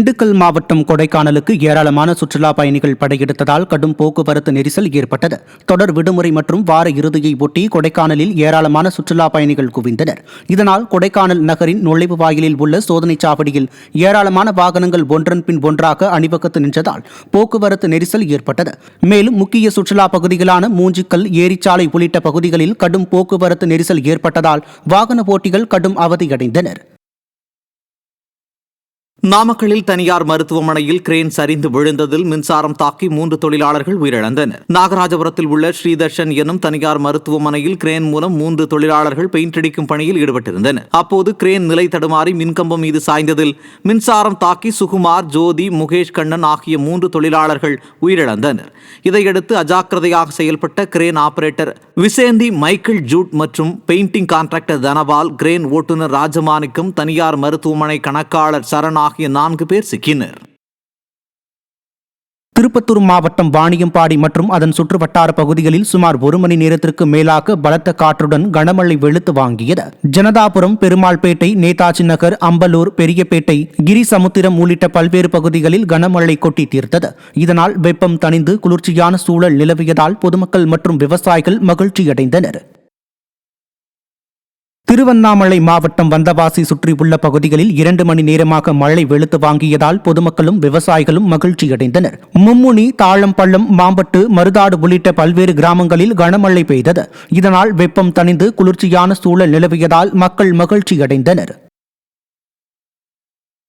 திண்டுக்கல் மாவட்டம் கொடைக்கானலுக்கு ஏராளமான சுற்றுலா பயணிகள் படையெடுத்ததால் கடும் போக்குவரத்து நெரிசல் ஏற்பட்டது. தொடர் விடுமுறை மற்றும் வார இறுதியை ஒட்டி கொடைக்கானலில் ஏராளமான சுற்றுலா பயணிகள் குவிந்தனர். இதனால் கொடைக்கானல் நகரின் நுழைவு வாயிலில் உள்ள சோதனைச் சாவடியில் ஏராளமான வாகனங்கள் ஒன்றன் பின் ஒன்றாக அணிவகுத்து நின்றதால் போக்குவரத்து நெரிசல் ஏற்பட்டது. மேலும் முக்கிய சுற்றுலா பகுதிகளான மூஞ்சிக்கல், ஏரிச்சாலை உள்ளிட்ட பகுதிகளில் கடும் போக்குவரத்து நெரிசல் ஏற்பட்டதால் வாகன ஓட்டிகள் கடும் அவதியடைந்தனர். நாமக்கல்லில் தனியார் மருத்துவமனையில் கிரேன் சரிந்து விழுந்ததில் மின்சாரம் தாக்கி 3 தொழிலாளர்கள் உயிரிழந்தனர். நாகராஜபுரத்தில் உள்ள ஸ்ரீதர்ஷன் எனும் தனியார் மருத்துவமனையில் கிரேன் மூலம் 3 தொழிலாளர்கள் பெயிண்ட் அடிக்கும் பணியில் ஈடுபட்டிருந்தனர். அப்போது கிரேன் நிலை தடுமாறி மின்கம்பம் மீது சாய்ந்ததில் மின்சாரம் தாக்கி சுகுமார், ஜோதி, முகேஷ் கண்ணன் ஆகிய 3 தொழிலாளர்கள் உயிரிழந்தனர். இதையடுத்து அஜாக்கிரதையாக செயல்பட்ட கிரேன் ஆபரேட்டர் விசேந்தி, மைக்கேல் ஜூட் மற்றும் பெயிண்டிங் கான்ட்ராக்டர் தனபால், கிரேன் ஓட்டுநர் ராஜமாணிக்கம், தனியார் மருத்துவமனை கணக்காளர் சரண் ஆகிய 4 பேர் சிக்கினர். திருப்பத்தூர் மாவட்டம் வாணியம்பாடி மற்றும் அதன் சுற்றுவட்டார பகுதிகளில் சுமார் 1 மணி நேரத்திற்கு மேலாக பலத்த காற்றுடன் கனமழை வெளுத்து வாங்கியது. ஜனதாபுரம், பெருமாள்பேட்டை, நேதாஜி நகர், அம்பலூர், பெரியபேட்டை, கிரிசமுத்திரம் உள்ளிட்ட பல்வேறு பகுதிகளில் கனமழை கொட்டி தீர்த்தது. இதனால் வெப்பம் தணிந்து குளிர்ச்சியான சூழல் நிலவியதால் பொதுமக்கள் மற்றும் விவசாயிகள் மகிழ்ச்சியடைந்தனர். திருவண்ணாமலை மாவட்டம் வந்தவாசி சுற்றியுள்ள பகுதிகளில் 2 மணி நேரமாக மழை வெளுத்து வாங்கியதால் பொதுமக்களும் விவசாயிகளும் மகிழ்ச்சியடைந்தனர். மும்முனி, தாழம்பள்ளம், மாம்பட்டு, மருதாடு உள்ளிட்ட பல்வேறு கிராமங்களில் கனமழை பெய்தது. இதனால் வெப்பம் தணிந்து குளிர்ச்சியான சூழல் நிலவியதால் மக்கள் மகிழ்ச்சியடைந்தனர்.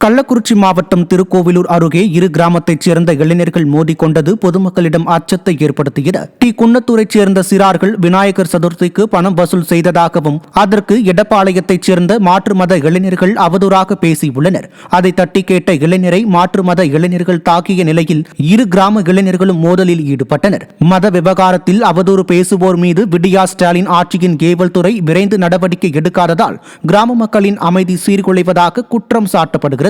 கள்ளக்குறிச்சி மாவட்டம் திருக்கோவிலூர் அருகே 2 கிராமத்தைச் சேர்ந்த இளைஞர்கள் மோதிக்கொண்டது பொதுமக்களிடம் அச்சத்தை ஏற்படுத்தியது. குன்னத்தூரைச் சேர்ந்த சிறார்கள் விநாயகர் சதுர்த்திக்கு பணம் வசூல் செய்ததாகவும் அதற்கு எடப்பாளையத்தைச் சேர்ந்த மாற்று மத இளைஞர்கள் அவதூறாக பேசியுள்ளனர். அதை தட்டி கேட்ட இளைஞரை மாற்று மத இளைஞர்கள் தாக்கிய நிலையில் 2 கிராம இளைஞர்களும் மோதலில் ஈடுபட்டனர். மத விவகாரத்தில் அவதூறு பேசுவோர் மீது விடியா ஸ்டாலின் ஆட்சியின் கேவல் துறை விரைந்து நடவடிக்கை எடுக்காததால் கிராம மக்களின் அமைதி சீர்குலைவதாக குற்றம் சாட்டப்படுகிறது.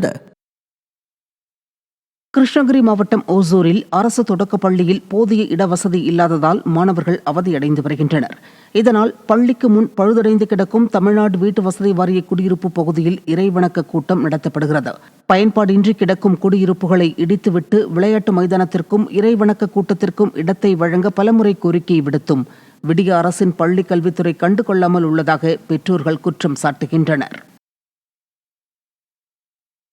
கிருஷ்ணகிரி மாவட்டம் ஓசூரில் அரசு தொடக்கப் பள்ளியில் போதிய இடவசதி இல்லாததால் மாணவர்கள் அவதியடைந்து வருகின்றனர். இதனால் பள்ளிக்கு முன் பழுதடைந்து கிடக்கும் தமிழ்நாடு வீட்டு வசதி வாரிய குடியிருப்பு பகுதியில் இறைவணக்க கூட்டம் நடத்தப்படுகிறது. பயன்பாடின்றி கிடக்கும் குடியிருப்புகளை இடித்துவிட்டு விளையாட்டு மைதானத்திற்கும் இறைவணக்க கூட்டத்திற்கும் இடத்தை வழங்க பலமுறை கோரிக்கை விடுத்தும் விடிய அரசின் பள்ளி கல்வித்துறை கண்டுகொள்ளாமல் உள்ளதாக பெற்றோர்கள் குற்றம் சாட்டுகின்றனர்.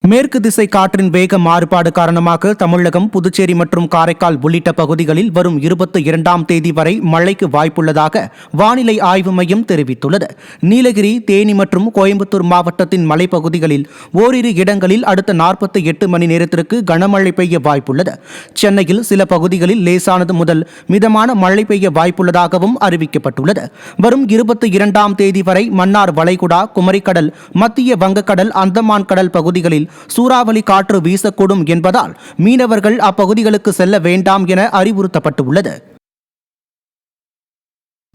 மேற்கு திசை காற்றின் வேக மாறுபாடு காரணமாக தமிழகம், புதுச்சேரி மற்றும் காரைக்கால் உள்ளிட்ட பகுதிகளில் வரும் 22ஆம் தேதி வரை மழைக்கு வாய்ப்புள்ளதாக வானிலை ஆய்வு மையம் தெரிவித்துள்ளது. நீலகிரி, தேனி மற்றும் கோயம்புத்தூர் மாவட்டத்தின் மலைப்பகுதிகளில் ஓரிரு இடங்களில் அடுத்த 48 மணி நேரத்திற்கு கனமழை பெய்ய வாய்ப்புள்ளது. சென்னையில் சில பகுதிகளில் லேசானது முதல் மிதமான மழை பெய்ய வாய்ப்புள்ளதாகவும் அறிவிக்கப்பட்டுள்ளது. வரும் 22ஆம் தேதி வரை மன்னார் வளைகுடா, குமரிக்கடல், மத்திய வங்கக்கடல், அந்தமான் கடல் பகுதிகளில் சூறாவளி காற்று வீசக்கூடும் என்பதால் மீனவர்கள் அப்பகுதிகளுக்கு செல்ல வேண்டாம் என அறிவுறுத்தப்பட்டுள்ளது.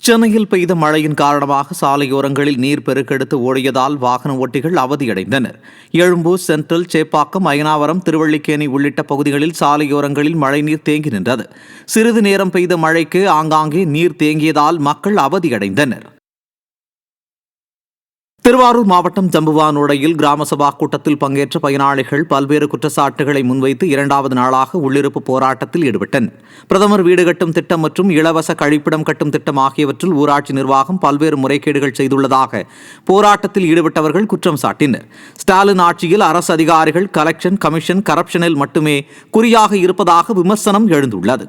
சென்னையில் பெய்த மழையின் காரணமாக சாலையோரங்களில் நீர் பெருக்கெடுத்து ஓடியதால் வாகன ஓட்டிகள் அவதியடைந்தனர். எழும்பூர், சென்ட்ரல், சேப்பாக்கம், அயனாவரம், திருவள்ளிக்கேணி உள்ளிட்ட பகுதிகளில் சாலையோரங்களில் மழைநீர் தேங்கி நின்றது. சிறிது நேரம் பெய்த மழைக்கு ஆங்காங்கே நீர் தேங்கியதால் மக்கள் அவதியடைந்தனர். திருவாரூர் மாவட்டம் ஜம்புவானோடையில் கிராம சபா கூட்டத்தில் பங்கேற்ற பயனாளிகள் பல்வேறு குற்றச்சாட்டுகளை முன்வைத்து 2வது நாளாக உள்ளிருப்பு போராட்டத்தில் ஈடுபட்டனர். பிரதமர் வீடு கட்டும் திட்டம் மற்றும் இலவச கழிப்பிடம் கட்டும் திட்டம் ஆகியவற்றில் ஊராட்சி நிர்வாகம் பல்வேறு முறைகேடுகள் செய்துள்ளதாக போராட்டத்தில் ஈடுபட்டவர்கள் குற்றம் சாட்டினர். ஸ்டாலின் ஆட்சியில் அரசு அதிகாரிகள் கலெக்ஷன், கமிஷன், கரப்ஷனில் மட்டுமே குறியாக இருப்பதாக விமர்சனம் எழுந்துள்ளது.